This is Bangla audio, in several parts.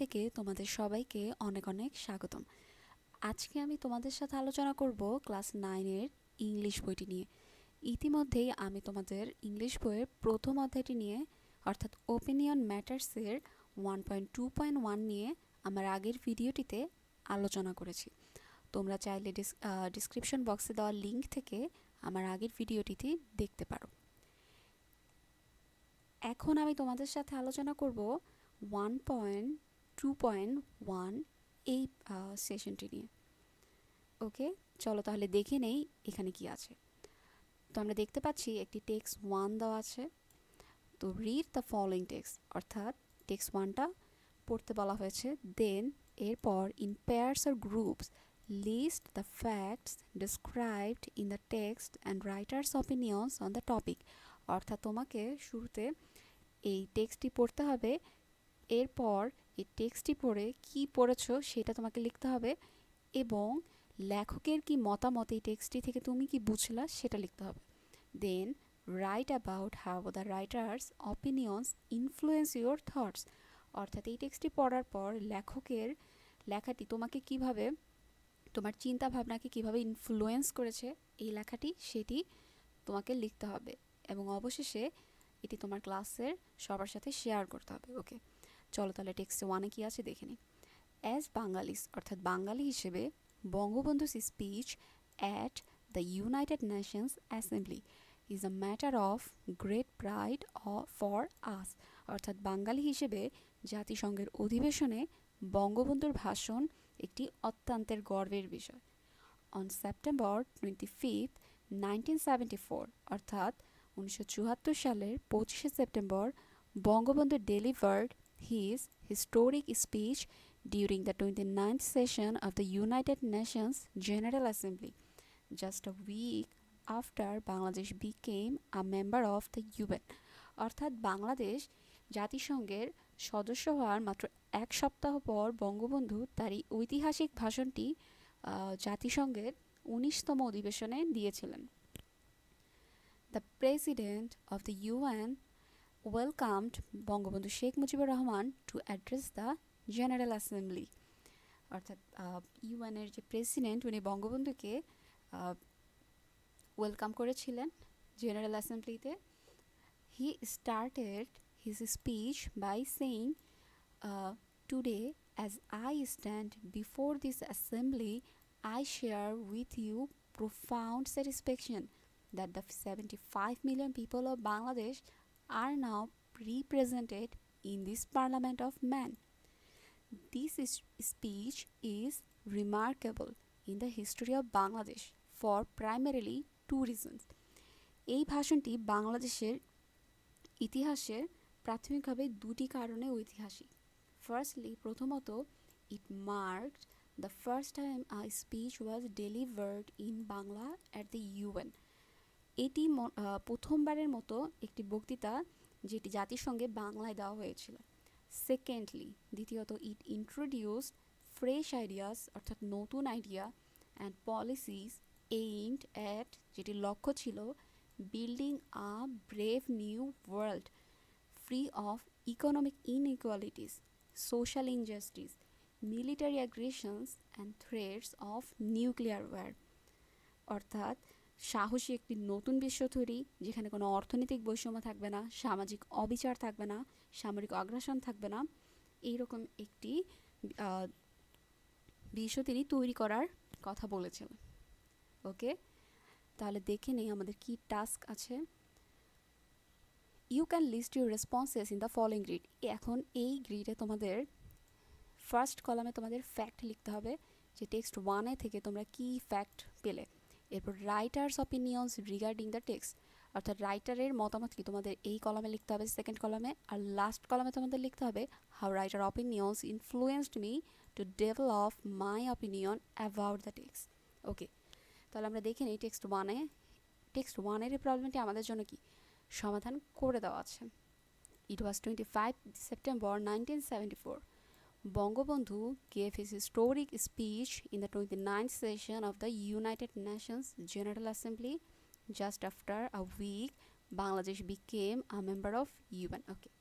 থেকে তোমাদের সবাইকে অনেক অনেক স্বাগতম। আজকে আমি তোমাদের সাথে আলোচনা করব ক্লাস 9-এর ইংলিশ বইটি নিয়ে। ইতিমধ্যেই আমি তোমাদের ইংলিশ বইয়ের প্রথম অধ্যায়টি নিয়ে অর্থাৎ ওপিনিয়ন ম্যাটার্সের 1.2.1 নিয়ে আমার আগের ভিডিওটিতে আলোচনা করেছি। তোমরা চাইলে ডিসক্রিপশন বক্সে দেওয়া লিঙ্ক থেকে আমার আগের ভিডিওটিতে দেখতে পারো। এখন আমি তোমাদের সাথে আলোচনা করব 1.2.1 এই সেশনটি নিয়ে। ওকে, চলো তাহলে দেখে নেই এখানে কি আছে। তো আমরা দেখতে পাচ্ছি একটি টেক্সট 1 দেওয়া আছে। তো রিড দ্য ফলোইং টেক্সট, অর্থাৎ টেক্সট 1টা পড়তে বলা হয়েছে। দেন এরপর in pairs or groups list the facts described in the text and writer's opinions on the topic. অর্থাৎ তোমাকে শুরুতে এই টেক্সটটি পড়তে হবে, এরপর এই টেক্সটটি পড়ে কি পড়েছো সেটা তোমাকে লিখতে হবে এবং লেখকের কি মতামত এই টেক্সটটি থেকে তুমি কি বুঝলা সেটা লিখতে হবে। Then write about how the writer's opinions influence your thoughts. অর্থাৎ এই টেক্সটটি পড়ার পর লেখকের লেখাটি তোমাকে কিভাবে, তোমার চিন্তা ভাবনাকে কিভাবে ইনফ্লুয়েন্স করেছে এই লেখাটি, সেটি তোমাকে লিখতে হবে এবং অবশেষে এটি তোমার ক্লাসের সবার সাথে শেয়ার করতে হবে। ওকে, চলো তাহলে টেক্সট 1-এ কী আছে দেখে নিই। অ্যাজ বাঙালিস, অর্থাৎ বাঙালি হিসেবে Bangabandhu's speech at the united nations assembly is a matter of great pride for us. অর্থাৎ বাঙালি হিসেবে জাতিসংঘের অধিবেশনে বঙ্গবন্ধুর ভাষণ একটি অত্যন্তের গর্বের বিষয়। অন সেপ্টেম্বর 25, 1974, অর্থাৎ 1974 সালের 25শে September Bangabandhu delivered his historic speech during the 29th session of the United Nations General Assembly, just a week after Bangladesh became a member of the UN. অর্থাৎ বাংলাদেশ জাতিসংঘের সদস্য হওয়ার মাত্র এক সপ্তাহ পর বঙ্গবন্ধু তার এই ঐতিহাসিক ভাষণটি জাতিসংঘের 19তম অধিবেশনে দিয়েছিলেন। The President of the UN welcomed Bangabandhu Sheikh Mujibur Rahman to address the General Assembly. অর্থাৎ ইউএনের যে প্রেসিডেন্ট উনি বঙ্গবন্ধুকে ওয়েলকাম করেছিলেন general অ্যাসেম্বলিতে। He started his speech by saying, today as I stand before this assembly, I share with you profound satisfaction that the 75 million people of Bangladesh are now represented in this parliament of man. This speech is remarkable in the history of Bangladesh for primarily two reasons. এই ভাষণটি বাংলাদেশের ইতিহাসের প্রাথমিকভাবে দুটি কারণে ঐতিহাসিক। ফার্স্টলি, প্রথমত, it marked the first time a speech was delivered in Bangla at the UN. এটি প্রথমবারের মতো একটি বক্তৃতা যেটি জাতিসংঘে বাংলায় দেওয়া হয়েছিল। সেকেন্ডলি, দ্বিতীয়ত, ইট ইন্ট্রোডিউসড ফ্রেশ আইডিয়াস, অর্থাৎ নতুন idea and policies aimed at, যেটির লক্ষ্য ছিল building a brave new world free of economic inequalities, social injustice, military aggressions and threats of nuclear war. অর্থাৎ সাহসী একটি নতুন বিশ্ব তৈরি যেখানে কোনো অর্থনৈতিক বৈষম্য থাকবে না, সামাজিক অবিচার থাকবে না, সামরিক আগ্রাসন থাকবে না, এইরকম একটি বিশ্ব তিনি তৈরি করার কথা বলেছিলেন। ওকে, তাহলে দেখে নেই আমাদের কি টাস্ক আছে। You can list your responses in the following grid. এখন এই গ্রিডে তোমাদের ফার্স্ট কলামে তোমাদের ফ্যাক্ট লিখতে হবে যে টেক্সট 1-এ থেকে তোমরা কি ফ্যাক্ট পেলে। এরপর writer's opinions regarding the text, অর্থাৎ রাইটারের মতামত কি তোমাদের এই কলামে লিখতে হবে সেকেন্ড কলামে। আর লাস্ট কলামে তোমাদের লিখতে হবে how writer opinions influenced me to develop my opinion about the text. Okay, তাহলে আমরা দেখে নিই টেক্সট 1-এর এই প্রবলেমটি আমাদের জন্য কি সমাধান করে দেওয়া আছে। ইট ওয়াজ 25 September 1974. Bangabandhu gave his historic speech in the 29th session of the United Nations General Assembly. Just after a week, Bangladesh became a member of UN. Okay.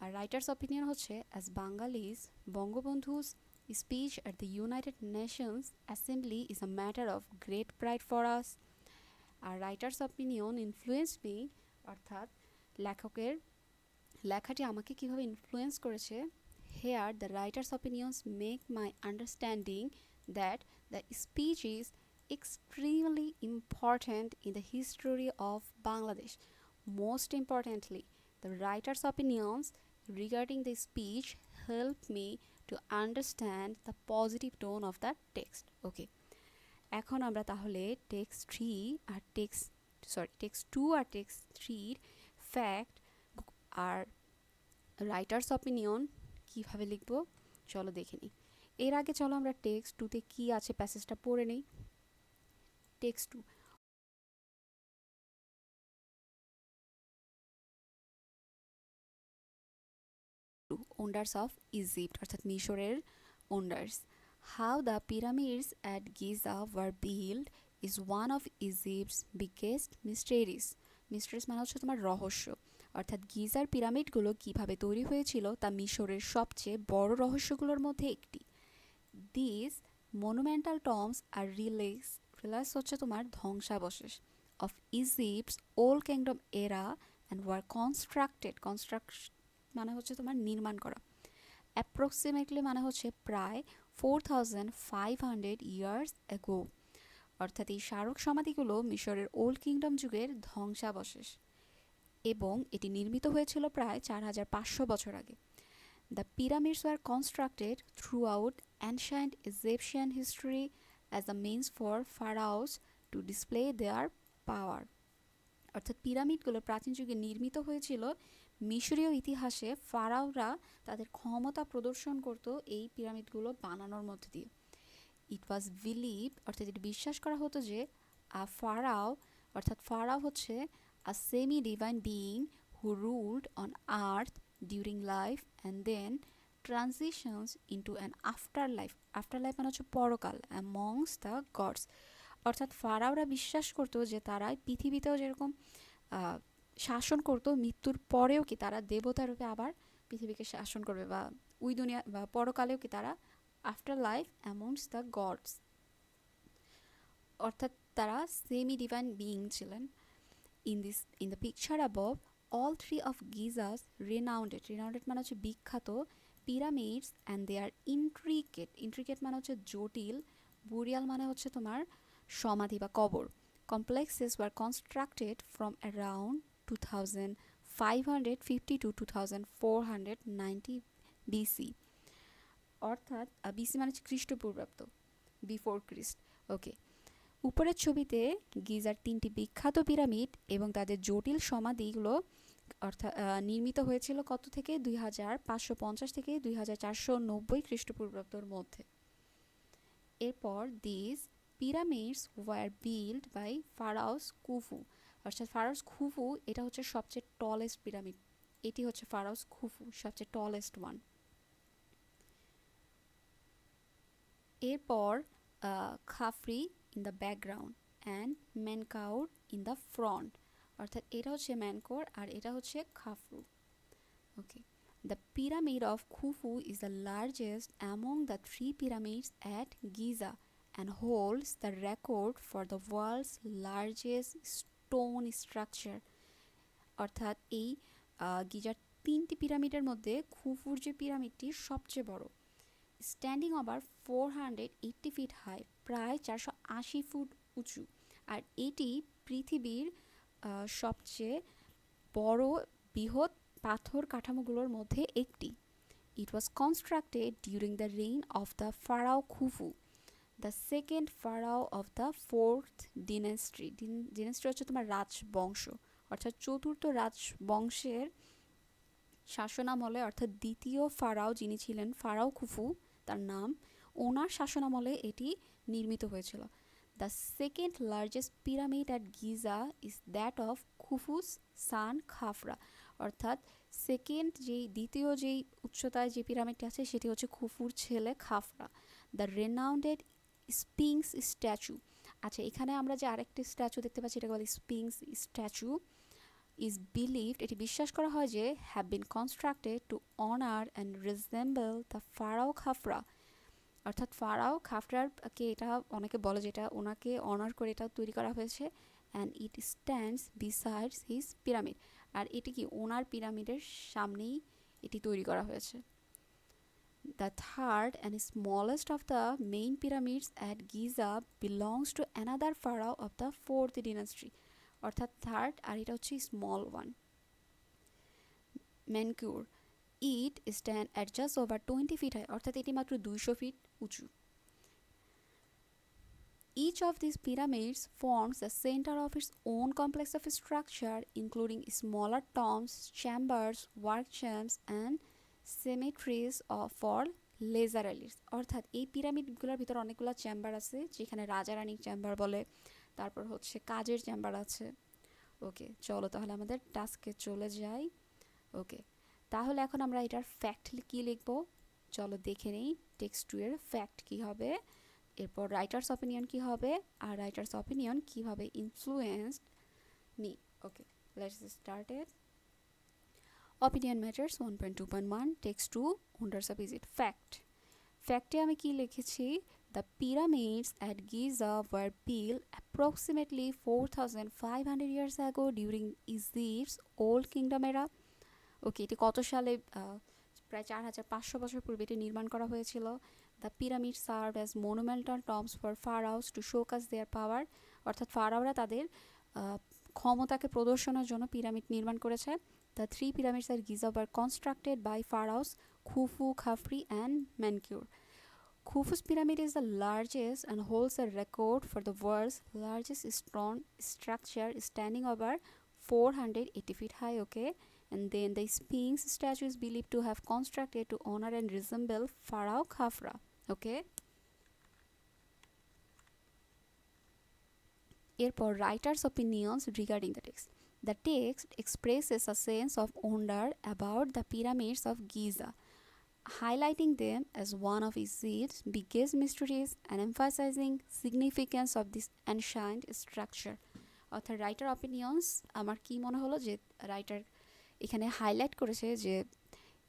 আর রাইটার্স অপিনিয়ন হচ্ছে, as Bangalis Bangabandhu's speech at the United Nations Assembly is a matter of great pride for us. আর রাইটার্স অপিনিয়ন ইনফ্লুয়েন্স মি, অর্থাৎ লেখকের লেখাটি আমাকে কীভাবে ইনফ্লুয়েন্স করেছে। Here the writer's opinions make my understanding that the speech is extremely important in the history of Bangladesh. Most importantly, the writer's opinions regarding the speech help me to understand the positive tone of the text. Okay. এখন আমরা তাহলে টেক্সট 3 আর টেক্সট 2 আর টেক্সট 3 ফ্যাক্ট আর রাইটার্স অপিনিয়ন কিভাবে লিখব চলো দেখে নিই। এর আগে চলো আমরা টেক্সট 2তে কি আছে প্যাসেজটা পড়ে নিই। টেক্সট 2, ওন্ডার্স অফ ইজিপ্ট, অর্থাৎ মিশরের wonders. How the pyramids at Giza were build is one of Egypt's biggest mysteries. Mysteries মানে হচ্ছে তোমার রহস্য, অর্থাৎ গিজার পিরামিডগুলো কিভাবে তৈরি হয়েছিল তা মিশরের সবচেয়ে বড় রহস্যগুলোর মধ্যে একটি। দিস মনুমেন্টাল টম্বস আর রিলিক্স হচ্ছে তোমার ধ্বংসাবশেষ অফ ইজিপ্টস ওল্ড কিংডম এরা অ্যান্ড ওয়ার কনস্ট্রাক্ট মানে হচ্ছে তোমার নির্মাণ করা। অ্যাপ্রক্সিমেটলি মানে হচ্ছে প্রায় 4500 ইয়ার্স অ্যাগো, অর্থাৎ এই স্মারক সমাধিগুলো মিশরের ওল্ড কিংডম যুগের ধ্বংসাবশেষ এবং এটি নির্মিত হয়েছিল প্রায় 4500 বছর আগে। The pyramids were constructed throughout ancient Egyptian history as a means for pharaohs to display their power. অর্থাৎ পিরামিডগুলো প্রাচীন যুগে নির্মিত হয়েছিল মিশরীয় ইতিহাসে ফারাওরা তাদের ক্ষমতা প্রদর্শন করত এই পিরামিডগুলো বানানোর মধ্যে দিয়ে। ইট ওয়াজ বিলিভ, অর্থাৎ এটি বিশ্বাস করা হতো যে ফারাও, অর্থাৎ ফারাও হচ্ছে a semi divine being who ruled on earth during life and then transitions into an afterlife মানে হচ্ছে পরকাল অ্যামংস দ্য গডস। অর্থাৎ ফারাওরা বিশ্বাস করতো যে তারা পৃথিবীতেও যেরকম শাসন করতো, মৃত্যুর পরেও কি তারা দেবতা রূপে আবার পৃথিবীকে শাসন করবে, বা ওই দুনিয়া বা পরকালেও কি তারা afterlife amongst the gods, অর্থাৎ তারা সেমি ডিভাইন বিইং ছিলেন। In the picture above all three of Giza's renowned মানে হচ্ছে বিখ্যাত pyramids and they are intricate মানে হচ্ছে জটিল, বুরিয়াল মানে হচ্ছে তোমার সমাধি বা কবর, complexes were constructed from around 2550 to 2490 BC, অর্থাৎ বিসি মানে হচ্ছে খ্রিস্টপূর্বাব্দ, বিফোর খ্রিস্ট। ওকে, উপরের ছবিতে গিজার 3টি বিখ্যাত পিরামিড এবং তাদের জটিল সমাধিগুলো অর্থাৎ নির্মিত হয়েছিল কত থেকে 2550 থেকে 2490 খ্রিস্টপূর্বাব্দের মধ্যে। এরপর this pyramids were build by pharaohs Khufu, অর্থাৎ ফারাওস খুফু এটা হচ্ছে সবচেয়ে টলেস্ট পিরামিড, এটি হচ্ছে ফারাওস খুফু সবচেয়ে টলেস্ট ওয়ান। এরপর Khafre in the background and Menkaure in the front, অর্থাৎ এটা হচ্ছে ম্যানকোর আর এটা হচ্ছে Khafre. Okay, the pyramid of Khufu is the largest among the 3 pyramids at Giza and holds the record for the world's largest stone structure, অর্থাৎ এই গিজার 3টি পিরামিডের মধ্যে খুফুর যে পিরামিডটি সবচেয়ে বড়, স্ট্যান্ডিং ওভার 480 ফিট হাই, প্রায় 480 ফুট উঁচু, আর এটি পৃথিবীর সবচেয়ে বড় বৃহৎ পাথর কাঠামোগুলোর মধ্যে একটি। It was constructed during the reign of the pharaoh Khufu, the second pharaoh of the 4th dynasty হচ্ছে তোমার রাজবংশ, অর্থাৎ চতুর্থ রাজবংশের শাসনামলে, অর্থাৎ দ্বিতীয় ফারাও যিনি ছিলেন ফারাও খুফু তার নাম, ওনার শাসনামলে এটি নির্মিত হয়েছিল। The second largest pyramid at Giza is that of Khufu's son Khafre, অর্থাৎ দ্বিতীয় যেই উচ্চতায় যে পিরামিডটি আছে সেটি হচ্ছে খুফুর ছেলে খাফরা। দ্য রেনাউন্ডেড স্পিংস স্ট্যাচু, আচ্ছা এখানে আমরা যে আরেকটি স্ট্যাচু দেখতে পাচ্ছি এটাকে বলে স্পিংস স্ট্যাচু, is believed, এটি বিশ্বাস করা হয় যে have been constructed to honor and resemble the pharaoh Khafra, অর্থাৎ ফারাও খাফরারকে এটা অনেকে বলে যেটা ওনাকে অনার করে এটা তৈরি করা হয়েছে, and it stands besides his pyramid, আর এটি কি ওনার পিরামিডের সামনেই এটি তৈরি করা হয়েছে। The third and smallest of the main pyramids at Giza belongs to another pharaoh of the 4th dynasty, অর্থাৎ থার্ড আর এটা হচ্ছে small one, Menkaure. It stand at just over 20 feet high, অর্থাৎ এটি মাত্র 200 ফিট উঁচু। Each of these pyramids forms the center of its own complex of structure, including smaller tombs, chambers, work chambers, and cemeteries for lesser elites, অর্থাৎ এই পিরামিডগুলোর ভিতর অনেকগুলো চেম্বার আছে, যেখানে রাজা রানীর চেম্বার বলে, তারপর হচ্ছে কাজের চেম্বার আছে। ওকে, চলো তাহলে আমাদের টাস্কে চলে যাই। ওকে, তাহলে এখন আমরা এটার ফ্যাক্ট কী লিখবো, চলো দেখে নেই। টেক্সট 2 এর ফ্যাক্ট কী হবে, এরপর রাইটার্স অপিনিয়ন কী হবে, আর রাইটার্স অপিনিয়ন কীভাবে influenced me. Okay, let's start it. Opinion matters 1.2.1 text 2 wonders of Egypt. ফ্যাক্টে আমি কি লিখেছি, the pyramids at Giza were built approximately 4500 years ago during Egypt's old kingdom era. Okay, এটি কত সালে, প্রায় 4500 বছর পূর্বে এটি নির্মাণ করা হয়েছিল। The pyramid serve as monumental tombs for pharaohs to showcase their power, অর্থাৎ ফারাওরা তাদের ক্ষমতাকে প্রদর্শনের জন্য পিরামিড নির্মাণ করেছে। The 3 pyramids at Giza were constructed by pharaohs Khufu, Khafre and Menkaure. Khufu's pyramid is the largest and holds a record for the world's largest stone structure, standing over 480 feet high. Okay, and then the Sphinx statue is believed to have constructed to honor and resemble Pharaoh Khafra. Okay. এরপর writers' opinions regarding the text. The text expresses a sense of wonder about the pyramids of Giza, highlighting them as one of Egypt's biggest mysteries and emphasizing significance of this ancient structure. অর্থাৎ রাইটার অপিনিয়ন্স, আমার কি মনে হলো যে রাইটার এখানে হাইলাইট করেছে যে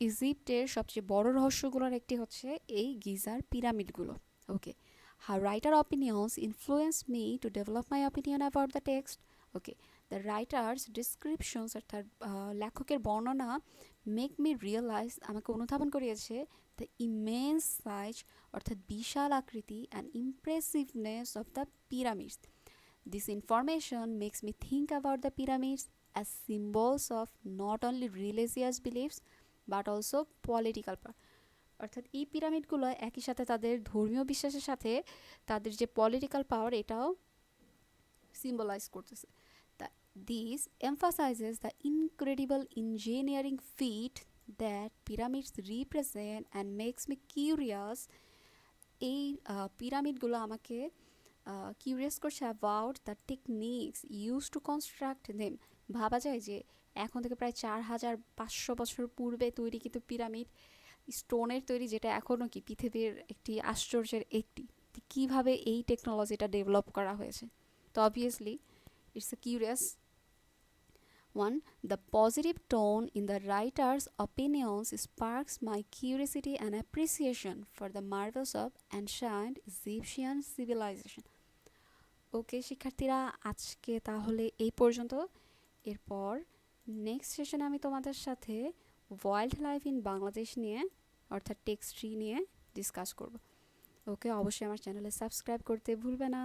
ইজিপ্টের সবচেয়ে বড় রহস্যগুলোর একটি হচ্ছে এই গিজার পিরামিডগুলো। Okay, how writer opinions influence me to develop my opinion about the text. Okay, the writer's descriptions অর্থাৎ লেখকের বর্ণনা মেক মি রিয়েলাইজ, আমাকে অনুধাবন করিয়েছে দ্য ইমেন্স সাইজ অর্থাৎ বিশাল আকৃতি and impressiveness of the pyramids. This information makes me think about the pyramids as symbols of not only religious beliefs but also political power, অর্থাৎ এই পিরামিডগুলো একই সাথে তাদের ধর্মীয় বিশ্বাসের সাথে তাদের যে পলিটিক্যাল পাওয়ার এটাও সিম্বলাইজ করতেছে। This emphasizes the incredible engineering feat that pyramids represent and makes me curious. এই পিরামিডগুলো আমাকে কিউরিয়াস করছে about the techniques use to construct them. ভাবা যায় যে এখন থেকে প্রায় 4500 বছর পূর্বে তৈরি কিন্তু পিরামিড স্টোনের তৈরি, যেটা এখনও কি পৃথিবীর একটি আশ্চর্যের একটি, কীভাবে এই টেকনোলজিটা ডেভেলপ করা হয়েছে। তো obviously it's a curious one. The positive tone in the writer's opinions sparks my curiosity and appreciation for the marvels of ancient Egyptian civilization. ওকে শিক্ষার্থীরা, আজকে তাহলে এই পর্যন্ত। এরপর নেক্সট সেশনে আমি তোমাদের সাথে ওয়াইল্ড লাইফ ইন বাংলাদেশ নিয়ে অর্থাৎ টেক্সট 3 নিয়ে ডিসকাস করব। ওকে, অবশ্যই আমার চ্যানেলে সাবস্ক্রাইব করতে ভুলবে না।